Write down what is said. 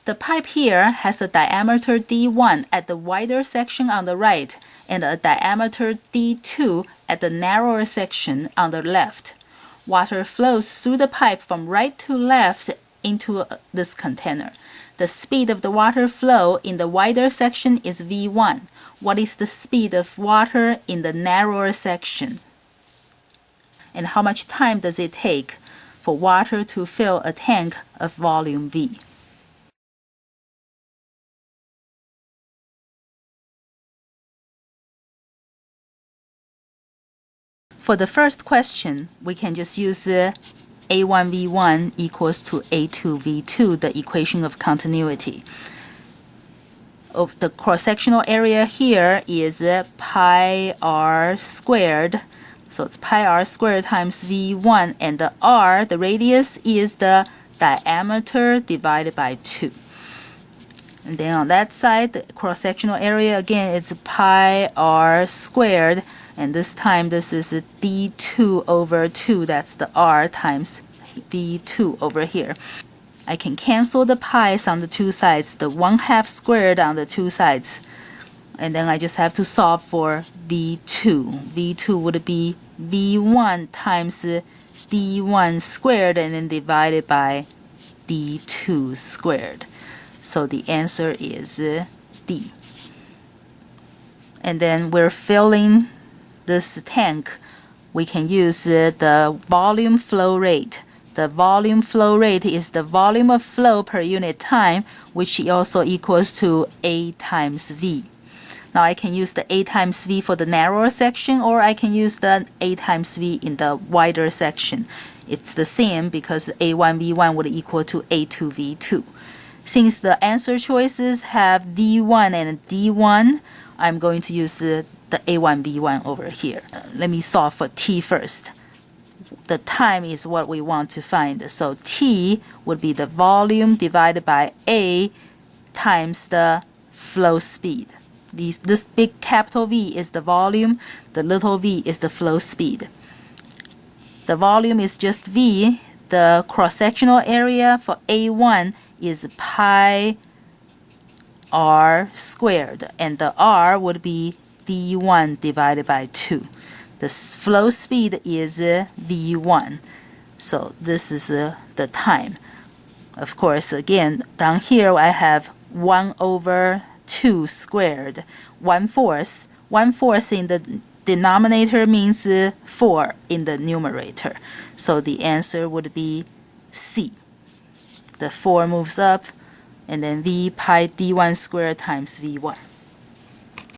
The pipe here has a diameter d1 at the wider section on the right and a diameter d2 at the narrower section on the left. Water flows through the pipe from right to left into this container. The speed of the water flow in the wider section is V1. What is the speed of water in the narrower section? And how much time does it take for water to fill a tank of volume V? For the first question, we can just use A1V1 equals to A2V2, the equation of continuity. The cross-sectional area here is pi r squared. So it's pi r squared times V1, and the r, the radius, is the diameter divided by 2. And then on that side, the cross-sectional area, again, it's pi r squared. And this time, this is d2 over 2. That's the r times v2 over here. I can cancel the pi's on the two sides, the 1/2 squared on the two sides. And then I just have to solve for v2. v2 would be v1 times d1 squared and then divided by d2 squared. So the answer is D. And then we're filling this tank. We can use the volume flow rate. The volume flow rate is the volume of flow per unit time, which also equals to A times V. Now I can use the A times V for the narrower section, or I can use the A times V in the wider section. It's the same because A1V1 would equal to A2V2. Since the answer choices have V1 and D1, I'm going to use the A1V1 over here. Let me solve for T first. The time is what we want to find. So T would be the volume divided by A times the flow speed. This big capital V is the volume, the little v is the flow speed. The volume is just V. The cross-sectional area for A1 is pi r squared, and the r would be d1 divided by 2. The flow speed is v1. So this is the time. Of course, again, down here I have 1 over 2 squared. 1/4. 1/4 in the denominator means 4 in the numerator. So the answer would be C. The 4 moves up, and then V pi d1 squared times V1.